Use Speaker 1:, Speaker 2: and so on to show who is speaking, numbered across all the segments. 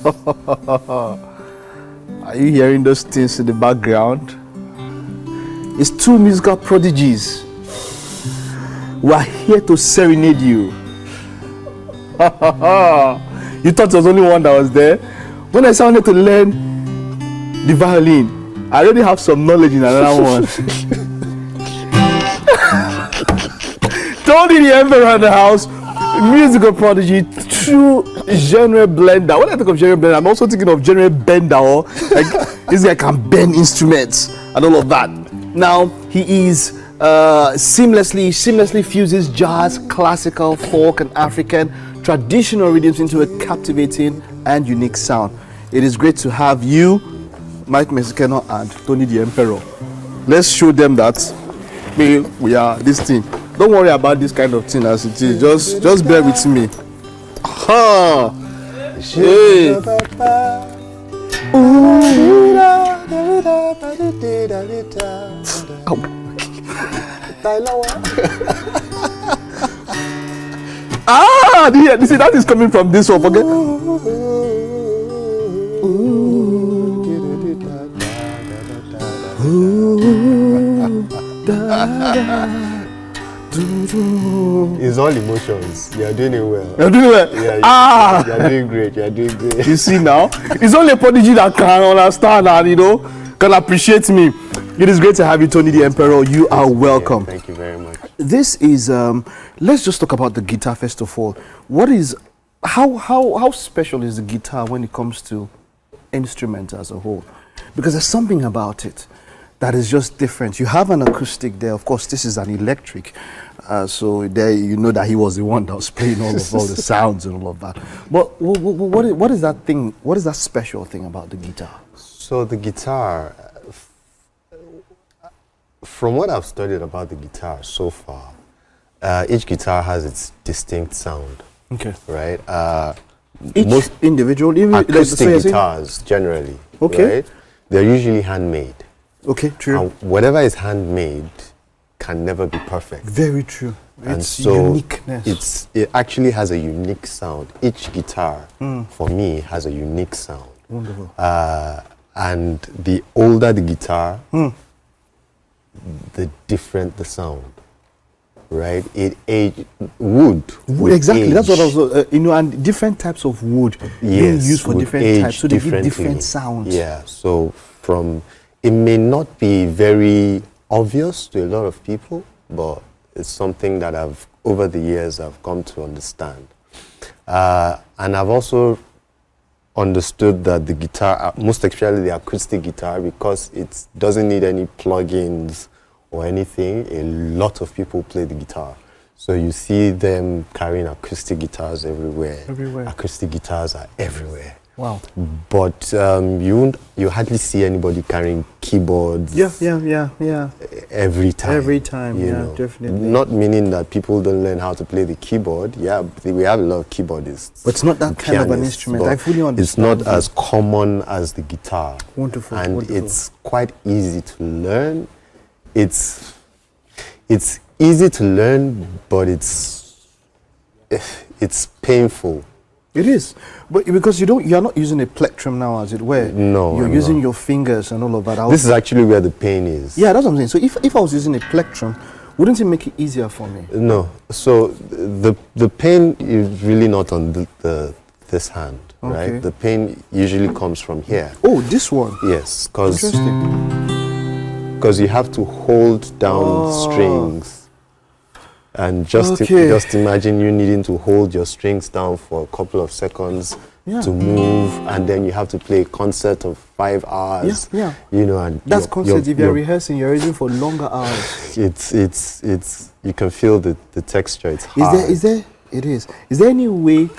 Speaker 1: Are you hearing those things in the background? It's two musical prodigies who are here to serenade you. You thought there was only one that was there? When I wanted to learn the violin, I already have some knowledge in another one. Tonie the Emperor in the house, musical prodigy, true genre blender. When I think of genre blender, I'm also thinking of genre bender. Like this guy can bend instruments and all of that. Now he is seamlessly fuses jazz, classical, folk, and African traditional rhythms into a captivating and unique sound. It is great to have you, Mike Mexicano, and Tonie the Emperor. Let's show them that we are this thing. Don't worry about this kind of thing as it is. Just bear with me. Ha! Hey. You see, that is coming from this one. Forget.
Speaker 2: It's all emotions. You are doing it well.
Speaker 1: You're doing well.
Speaker 2: Yeah, you are doing great. You are doing great.
Speaker 1: You see now, it's only a prodigy that can understand and can appreciate me. It is great to have you, Tonie the Emperor. You are welcome.
Speaker 2: Yeah, thank you very much.
Speaker 1: This is let's just talk about the guitar first of all. What is how special is the guitar when it comes to instruments as a whole? Because there's something about it that is just different. You have an acoustic there. Of course, this is an electric. So there you know that he was the one that was playing all the sounds and all of that. But what is that thing? What is that special thing about the guitar?
Speaker 2: So the guitar, from what I've studied about the guitar so far, each guitar has its distinct sound.
Speaker 1: Okay.
Speaker 2: Right?
Speaker 1: Each individual, even
Speaker 2: acoustic guitars generally.
Speaker 1: Okay.
Speaker 2: Right? They're usually handmade.
Speaker 1: Okay, true.
Speaker 2: And whatever is handmade can never be perfect.
Speaker 1: Very true.
Speaker 2: And
Speaker 1: it's
Speaker 2: so
Speaker 1: uniqueness.
Speaker 2: It actually has a unique sound. Each guitar, for me, has a unique sound.
Speaker 1: Wonderful.
Speaker 2: And the older the guitar, the different the sound. Right? Wood.
Speaker 1: Exactly.
Speaker 2: Age.
Speaker 1: That's what I was. And different types of wood being used for different types, so they give different sounds.
Speaker 2: Yeah. So it may not be very obvious to a lot of people, but it's something that over the years I've come to understand. And I've also understood that the guitar, most especially the acoustic guitar, because it doesn't need any plugins or anything, a lot of people play the guitar. So you see them carrying acoustic guitars everywhere. Acoustic guitars are everywhere.
Speaker 1: Wow.
Speaker 2: But you hardly see anybody carrying keyboards.
Speaker 1: Yeah.
Speaker 2: Every time.
Speaker 1: You know. Definitely.
Speaker 2: Not meaning that people don't learn how to play the keyboard. Yeah, we have a lot of keyboardists.
Speaker 1: But it's not that kind of an instrument. I fully understand.
Speaker 2: It's not as common as the guitar.
Speaker 1: Wonderful.
Speaker 2: And
Speaker 1: wonderful.
Speaker 2: It's quite easy to learn. It's easy to learn, but it's painful.
Speaker 1: It is, but because you're not using a plectrum now, as it were.
Speaker 2: No,
Speaker 1: you're using your fingers and all of that.
Speaker 2: This is actually where the pain is.
Speaker 1: Yeah, that's what I'm saying. So if I was using a plectrum, wouldn't it make it easier for me?
Speaker 2: No. So the pain is really not on this hand, right? The pain usually comes from here.
Speaker 1: Oh, this one.
Speaker 2: Yes,
Speaker 1: Interesting.
Speaker 2: Because you have to hold down strings. And just imagine you needing to hold your strings down for a couple of seconds to move, and then you have to play a concert of 5 hours.
Speaker 1: Yeah.
Speaker 2: You know, and
Speaker 1: that's concert. If you're rehearsing, you're rehearsing for longer hours.
Speaker 2: It's you can feel the texture. It's hard.
Speaker 1: Is there? It is. Is there any way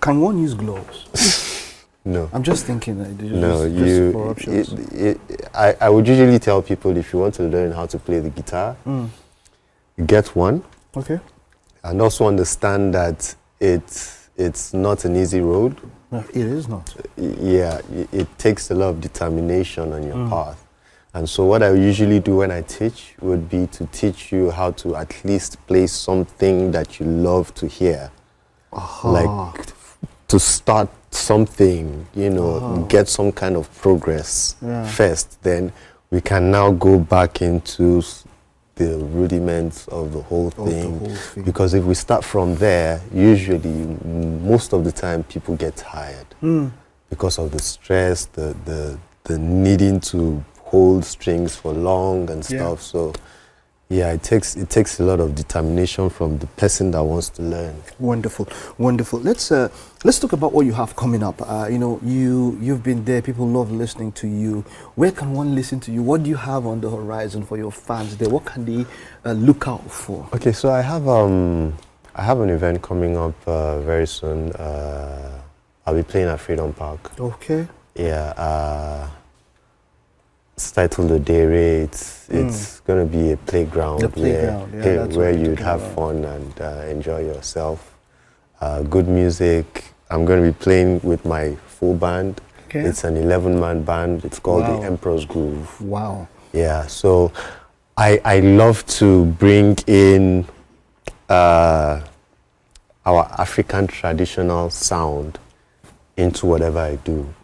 Speaker 1: can one use gloves?
Speaker 2: No.
Speaker 1: I'm just thinking that
Speaker 2: just for options. I would usually tell people, if you want to learn how to play the guitar, get one.
Speaker 1: Okay.
Speaker 2: And also understand that it's not an easy road.
Speaker 1: No, it is not.
Speaker 2: Yeah, it takes a lot of determination on your path. And so what I usually do when I teach would be to teach you how to at least play something that you love to hear. Like to start something, you know, get some kind of progress first, then we can now go back into the rudiments of the whole thing. Because if we start from there, usually most of the time people get tired because of the stress, the needing to hold strings for long and stuff. So yeah, it takes a lot of determination from the person that wants to learn.
Speaker 1: Wonderful, wonderful. Let's talk about what you have coming up. You know, you've been there. People love listening to you. Where can one listen to you? What do you have on the horizon for your fans there? What can they look out for?
Speaker 2: Okay, so I have an event coming up very soon. I'll be playing at Freedom Park.
Speaker 1: Okay.
Speaker 2: Yeah. It's titled The Day Rate. It's going to be a playground, where you'd have fun and enjoy yourself. Good music. I'm going to be playing with my full band. Okay. It's an 11-man band. It's called The Emperor's Groove.
Speaker 1: Wow.
Speaker 2: Yeah, so I love to bring in our African traditional sound into whatever I do.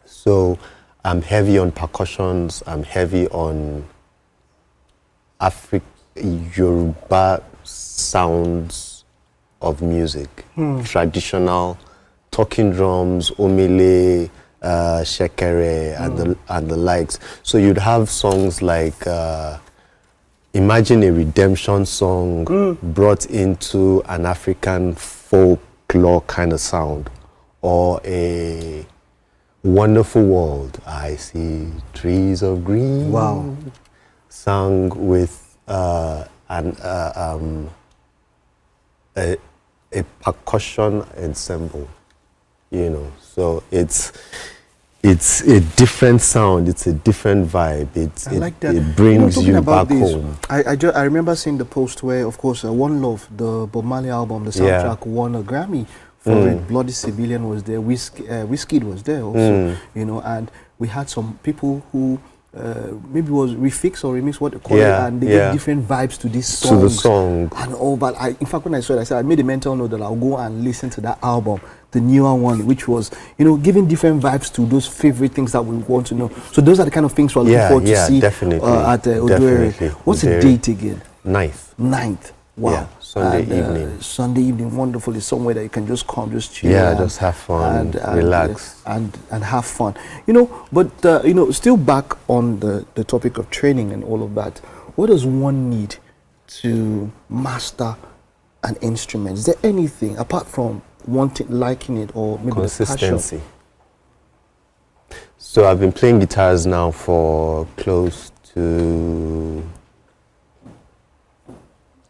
Speaker 2: So I'm heavy on percussions, I'm heavy on Yoruba sounds of music, traditional talking drums, omele, shekere, and the likes. So you'd have songs like, imagine a redemption song brought into an African folklore kind of sound, or a Wonderful World, I see trees of green.
Speaker 1: Wow.
Speaker 2: Sung with a percussion ensemble, you know. So it's a different sound, it's a different vibe.
Speaker 1: I like that.
Speaker 2: It brings you back home.
Speaker 1: I remember seeing the post where, of course, One Love, the Bob Marley album, the soundtrack, won a Grammy for it. Bloody Civilian was there, Whiskey was there also, you know, and we had some people who maybe was refix or remix, what they call it, and they gave different vibes to this song.
Speaker 2: To the song.
Speaker 1: And all, but in fact, when I saw it, I said, I made a mental note that I'll go and listen to that album, the newer one, which was, you know, giving different vibes to those favorite things that we want to know. So those are the kind of things we're looking forward to see at Oduere. What's the date again? 9th. Wow.
Speaker 2: Yeah, Sunday evening.
Speaker 1: Sunday evening, wonderful. It's somewhere that you can just come, just chill.
Speaker 2: Yeah, just have fun, relax.
Speaker 1: And have fun. You know, but, you know, still back on the topic of training and all of that, what does one need to master an instrument? Is there anything, apart from wanting, liking it, or maybe
Speaker 2: consistency? So I've been playing guitars now for close to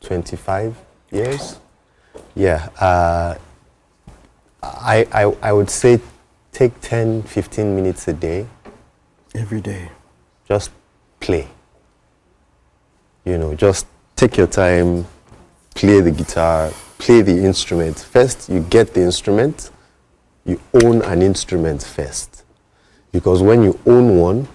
Speaker 2: 25 years. Yeah, I would say take 10-15 minutes a day.
Speaker 1: Every day.
Speaker 2: Just play. You know, just take your time, play the guitar, play the instrument. First, you get the instrument, you own an instrument first. Because when you own one,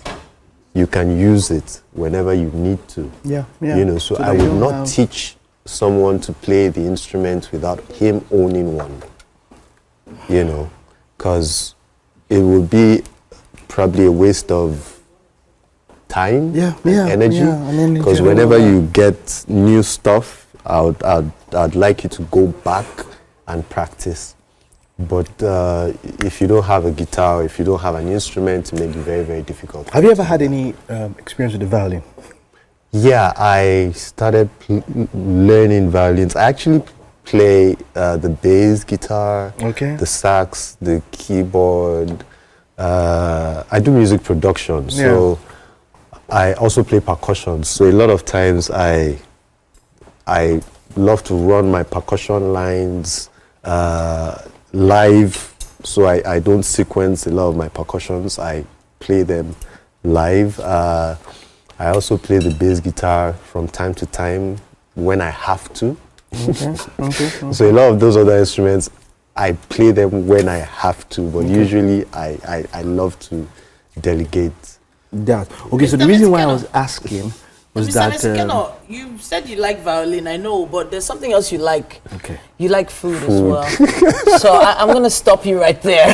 Speaker 2: you can use it whenever you need to.
Speaker 1: Yeah.
Speaker 2: You know, so I would not teach someone to play the instrument without him owning one. You know, because it would be probably a waste of time and energy. Because whenever you get new stuff, I'd like you to go back and practice. But if you don't have a guitar, if you don't have an instrument, it may be very, very difficult.
Speaker 1: Have you ever had any experience with the violin?
Speaker 2: Yeah, I started learning violins. I actually play the bass guitar, the sax, the keyboard. I do music production, so I also play percussion. So a lot of times I love to run my percussion lines live, so I don't sequence a lot of my percussions. I play them live. I also play the bass guitar from time to time when I have to. So a lot of those other instruments, I play them when I have to, but usually I love to delegate.
Speaker 1: That. Okay, so the reason why I was asking Was
Speaker 3: Mr.
Speaker 1: that
Speaker 3: Nesikeno, you said you like violin, I know, but there's something else you like.
Speaker 1: okay?
Speaker 3: You like food as well. So I'm going to stop you right there.